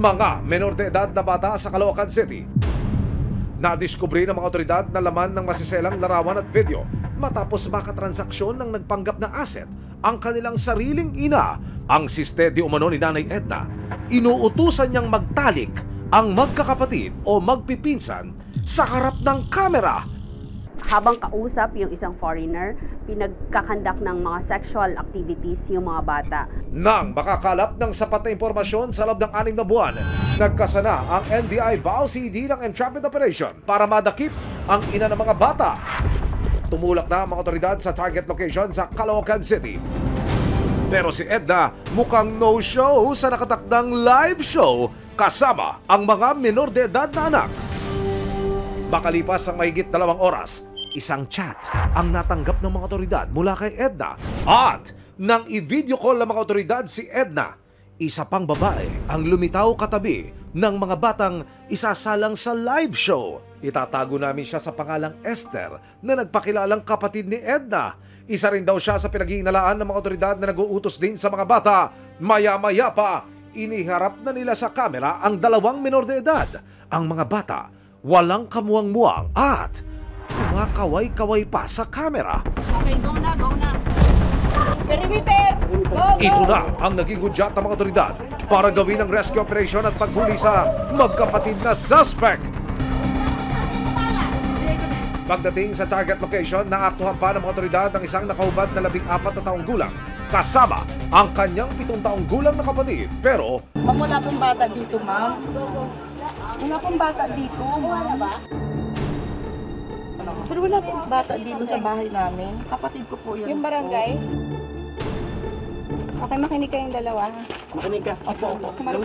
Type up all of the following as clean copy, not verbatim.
mga menor de edad na bata sa Caloocan City. Nadiskubre ng mga otoridad na laman ng masiselang larawan at video matapos makatransaksyon ng nagpanggap na asset ang kanilang sariling ina. Ang siste di umano ni Nanay Edna, inuutusan niyang magtalik ang magkakapatid o magpipinsan sa harap ng kamera. Habang kausap yung isang foreigner, pinagkakandak ng mga sexual activities yung mga bata. Nang makakalap ng sapat na impormasyon sa loob ng 6 na buwan, nagkasana ang NBI VAO CD ng Entrapment Operation para madakip ang ina ng mga bata. Tumulak na ang mga otoridad sa target location sa Caloocan City. Pero si Edna mukhang no-show sa nakatakdang live show kasama ang mga menor de edad na anak. Makalipas ang mahigit 2 oras, isang chat ang natanggap ng mga otoridad mula kay Edna. At nang i-video call ng mga otoridad si Edna, isa pang babae ang lumitaw katabi ng mga batang isasalang sa live show. Itatago namin siya sa pangalang Esther na nagpakilalang kapatid ni Edna. Isa rin daw siya sa pinag-iinalaan ng mga otoridad na nag-uutos din sa mga bata. Maya-maya pa, iniharap na nila sa kamera ang 2 menor de edad. Ang mga bata, walang kamuang-muang at kumakaway-kaway pa sa kamera. Okay, go na, go na. Perimeter! Go, go! Ito na ang naging hudyat ng mga otoridad para gawin ang rescue operation at paghuli sa magkapatid na suspect. Pagdating sa target location, naaktuhan pa ng mga otoridad ng isang nakahubad na 14 na taong gulang kasama ang kanyang 7 taong gulang na kapatid. Pero Ma'am, wala pong bata dito, ma'am. Wala pong bata dito, ma'am. Sir, wala pong bata dito sa bahay namin. Kapatid ko po yan. Yung barangay? Okay, makinig kayong dalawa. Makinig ka. Opo.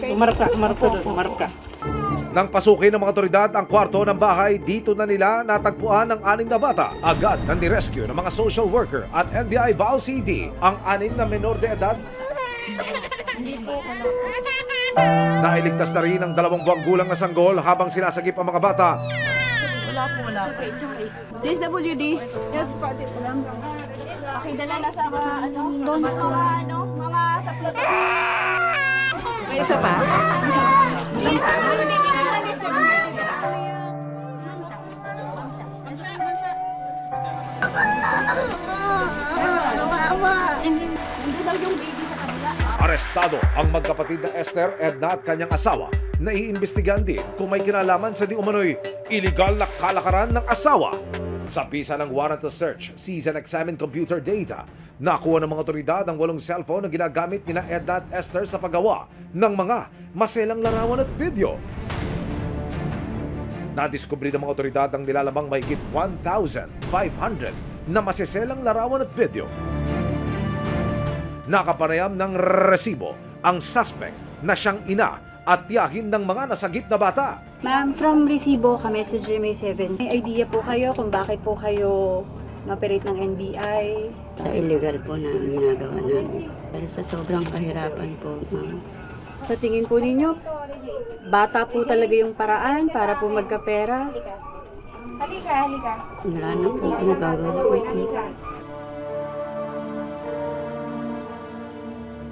Umarap ka. nang pasukin ng mga otoridad ang kwarto ng bahay, dito na nila natagpuan ang 6 na bata. Agad nang nirescue ng mga social worker at NBI VAO CD ang 6 na menor de edad. Nailigtas na rin ang 2 buwang gulang na sanggol habang sinasagip ang mga bata. Wala po. DSWD. Yes, pati po lang. Okay, dala na sa mga mga tatlo. May isa pa? Arestado ang magkapatid na Esther, Edna at kanyang asawa na iimbestigahan din kung may kinalaman sa di umano'y illegal na kalakaran ng asawa. Sa bisa ng warrant to search, seize and examine computer data, nakuha ng mga otoridad ang 8 cellphone na ginagamit nina Edna at Esther sa paggawa ng mga maselang larawan at video. Nadiskubre ng mga otoridad ang nilalamang mahigit 1,500 na maseselang larawan at video. Nakapanayam ng resibo ang suspect na siyang ina at tiyahin ng mga nasagip na bata. Ma'am, from resibo ka, message May 7. May idea po kayo kung bakit po kayo na-operate ng NBI? Sa illegal po na ginagawa namin. Pero sa sobrang kahirapan po, ma'am. Sa tingin po ninyo, bata po talaga yung paraan para po magkapera? Halika. Wala na po magagawa.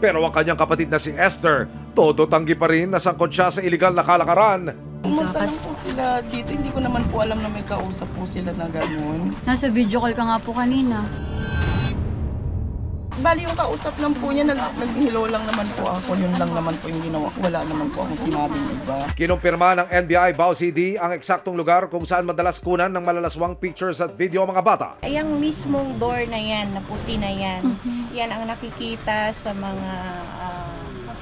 Pero ang kanyang kapatid na si Esther, todo tanggi pa rin na sangkot siya sa illegal na kalakaran. Pumunta lang po sila dito. Hindi ko naman po alam na may kausap po sila na gano'n. Nasa video call ka nga po kanina. Bali yung kausap lang po niya, nag-hello lang naman po ako. Yun lang naman po yung ginawa. Wala naman po akong sinabing iba. Kinumpirma ng NBI VAO CD ang eksaktong lugar kung saan madalas kunan ng malalaswang pictures at video ang mga bata. Yung mismong door na yan, na puti na yan, yan ang nakikita sa mga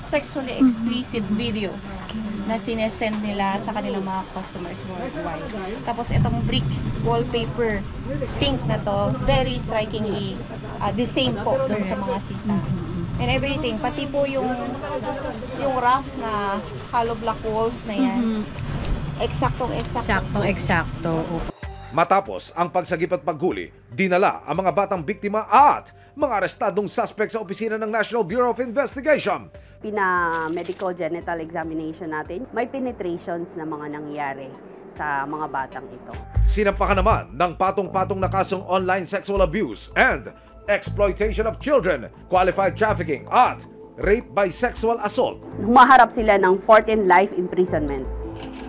sexually explicit videos na sinesend nila sa kanilang mga customers worldwide. Tapos itong brick wallpaper, pink na to, very strikingly the same po dun sa mga sisa. And everything, pati po yung rough na hollow block walls na yan, eksaktong. Matapos ang pagsagip at paghuli, dinala ang mga batang biktima at mga arestadong suspect sa opisina ng National Bureau of Investigation. Pina-medical genital examination natin, may penetrations na mga nangyari sa mga batang ito. Sinampakan naman ng patong-patong na kasong online sexual abuse and exploitation of children, qualified trafficking at rape by sexual assault. Humaharap sila ng 14 life imprisonment.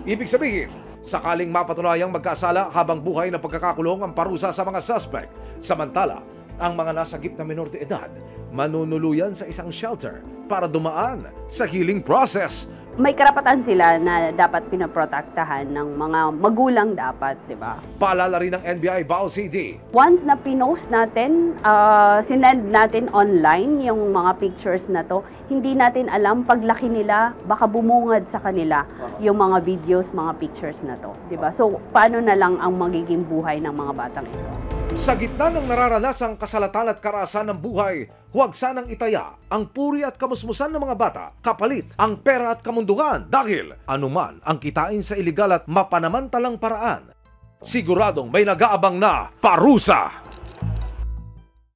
Ibig sabihin, sakaling mapatunayang magkasala habang buhay na pagkakakulong ang parusa sa mga suspect. Samantala, ang mga nasagip na menor de edad manunuluyan sa isang shelter para dumaan sa healing process. May karapatan sila na dapat pinoprotektahan ng mga magulang dapat, di ba? Paalala rin ng NBI VAO CD. Once na pinost natin, sinend natin online yung mga pictures na to, hindi natin alam paglaki nila, baka bumungad sa kanila yung mga videos, mga pictures na to, di ba? So, paano na lang ang magiging buhay ng mga batang ito? Sa gitna ng nararanasang kasalatan at karahasan ng buhay, huwag sanang itaya ang puri at kamusmusan ng mga bata, kapalit ang pera at kamunduhan dahil anuman ang kitain sa iligal at mapanamantalang paraan, siguradong may nag-aabang na parusa.